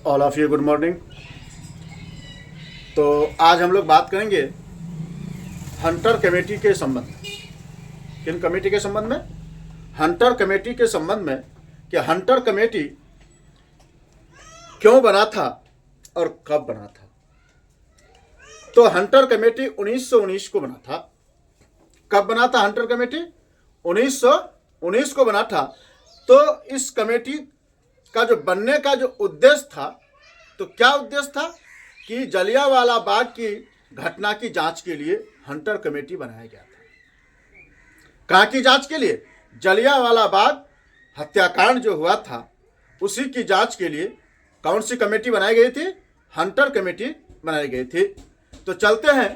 All of you good morning. तो आज हम लोग बात करेंगे हंटर कमेटी के संबंध में। किन कमेटी के संबंध में? हंटर कमेटी के संबंध में कि हंटर कमेटी क्यों बना था और कब बना था। तो हंटर कमेटी 1919 को बना था। कब बना था हंटर कमेटी? 1919 को बना था। तो इस कमेटी का जो बनने का जो उद्देश्य था, तो क्या उद्देश्य था कि जलियांवाला बाग की घटना की जांच के लिए हंटर कमेटी बनाया गया था। कहाँ की जांच के लिए? जलियांवाला बाग हत्याकांड जो हुआ था उसी की जांच के लिए कौन सी कमेटी बनाई गई थी? हंटर कमेटी बनाई गई थी। तो चलते हैं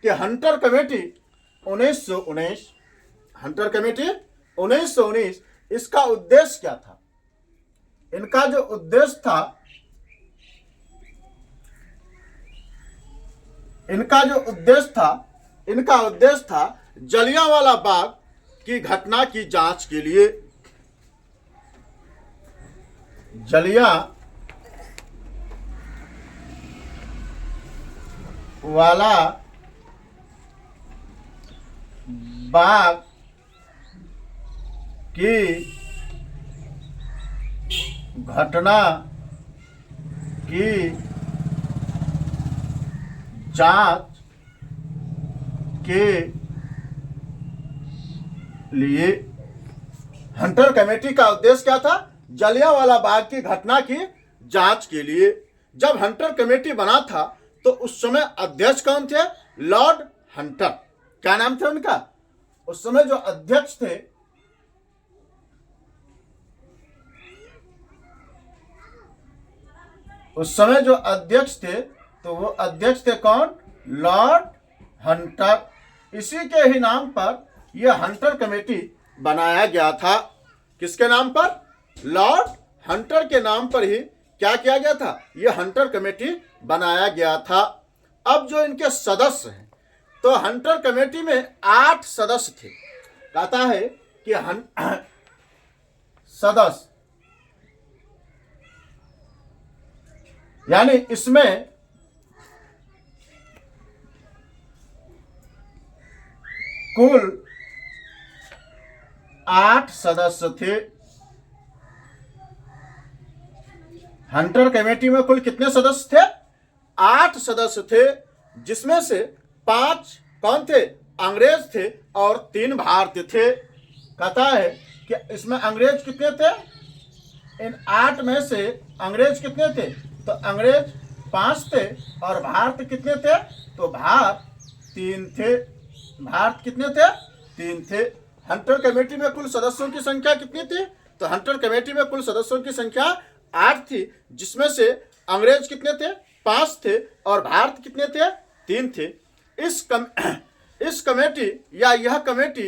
कि हंटर कमेटी 1919, हंटर कमेटी 1919, इसका उद्देश्य क्या था? इनका जो उद्देश्य था, इनका उद्देश्य था जलियांवाला बाग की घटना की जांच के लिए। जलियांवाला बाग की घटना की जांच के लिए हंटर कमेटी का उद्देश्य क्या था? जलियांवाला बाग की घटना की जांच के लिए। जब हंटर कमेटी बना था तो उस समय अध्यक्ष कौन थे? Lord Hunter. क्या नाम थे उनका? उस समय जो अध्यक्ष थे तो वो अध्यक्ष थे कौन? Lord Hunter. इसी के ही नाम पर यह हंटर कमेटी बनाया गया था। किसके नाम पर? लॉर्ड हंटर के नाम पर ही क्या किया गया था? यह हंटर कमेटी बनाया गया था। अब जो इनके सदस्य हैं, तो हंटर कमेटी में 8 सदस्य थे। कहता है कि सदस्य, यानी इसमें कुल 8 सदस्य थे। हंटर कमेटी में कुल कितने सदस्य थे? 8 सदस्य थे, जिसमें से 5 कौन थे? अंग्रेज थे और 3 भारतीय थे। कहता है कि इसमें अंग्रेज कितने थे? इन 8 में से अंग्रेज कितने थे? तो अंग्रेज 5 थे और भारत कितने थे? तो भारत 3 थे। भारत कितने थे? 3 थे। हंटर कमेटी में कुल सदस्यों की संख्या कितनी थी? तो हंटर कमेटी में कुल सदस्यों की संख्या 8 थी, जिसमें से अंग्रेज कितने थे? 5 थे और भारत कितने थे? 3 थे। इस कमेटी या यह कमेटी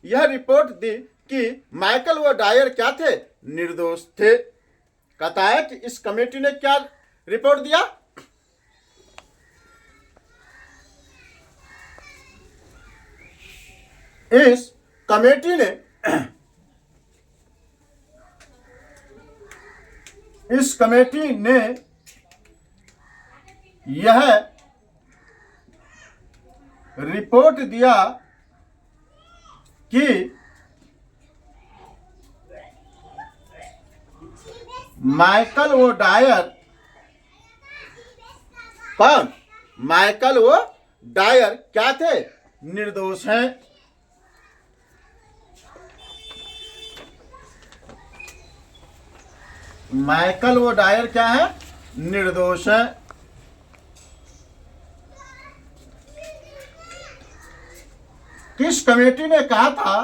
यह रिपोर्ट दी कि माइकल व डायर क्या थे? निर्दोष थे। कहता है कि इस कमेटी ने क्या रिपोर्ट दिया? इस कमेटी ने यह रिपोर्ट दिया कि माइकल वो डायर, कौन? माइकल वो डायर क्या थे? निर्दोष हैं। माइकल वो डायर क्या है? निर्दोष है। किस कमेटी ने कहा था?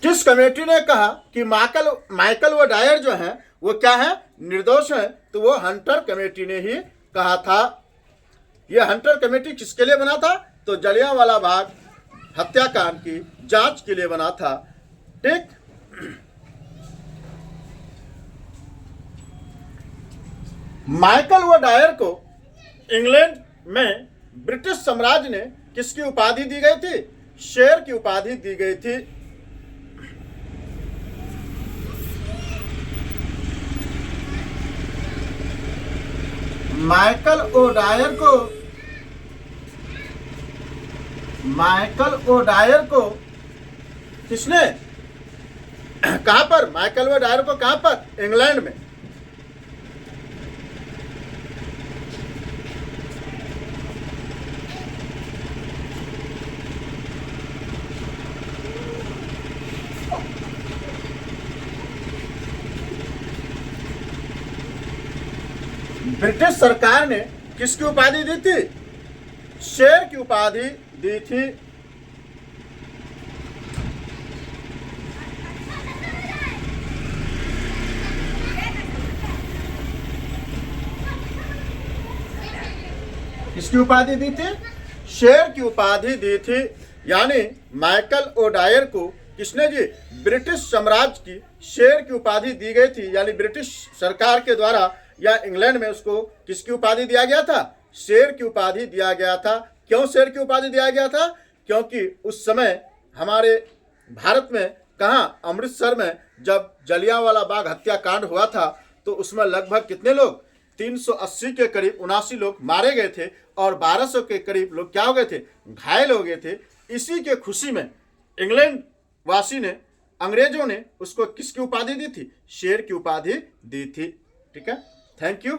किस कमेटी ने कहा कि माइकल वो डायर जो है वो क्या है? निर्दोष है। तो वो हंटर कमेटी ने ही कहा था। यह हंटर कमेटी किसके लिए बना था? तो जलियांवाला बाग हत्याकांड की जांच के लिए बना था। ठीक। माइकल व डायर को इंग्लैंड में ब्रिटिश साम्राज्य ने किसकी उपाधि दी गई थी? शेर की उपाधि दी गई थी। माइकल ओडायर को किसने, कहां पर, माइकल ओडायर को कहां पर, इंग्लैंड में। ब्रिटिश सरकार ने किसकी उपाधि दी थी, शेर की उपाधि दी थी। किसकी उपाधि दी थी, शेर की उपाधि दी थी। यानी माइकल ओडायर को किसने जी, ब्रिटिश साम्राज्य की शेर की उपाधि दी गई थी। यानी ब्रिटिश सरकार के द्वारा या इंग्लैंड में उसको किसकी उपाधि दिया गया था, शेर की उपाधि दिया गया था। क्यों शेर की उपाधि दिया गया था, क्योंकि उस समय हमारे भारत में कहाँ, अमृतसर में जब जलियांवाला बाग हत्याकांड हुआ था तो उसमें लगभग कितने लोग, 380 के करीब 79 लोग मारे गए थे और 1200 के करीब लोग क्या हो गए थे, घायल हो गए थे। इसी के खुशी में इंग्लैंड वासी ने, अंग्रेजों ने उसको किसकी उपाधि दी थी, शेर की उपाधि दी थी। ठीक है, थैंक यू।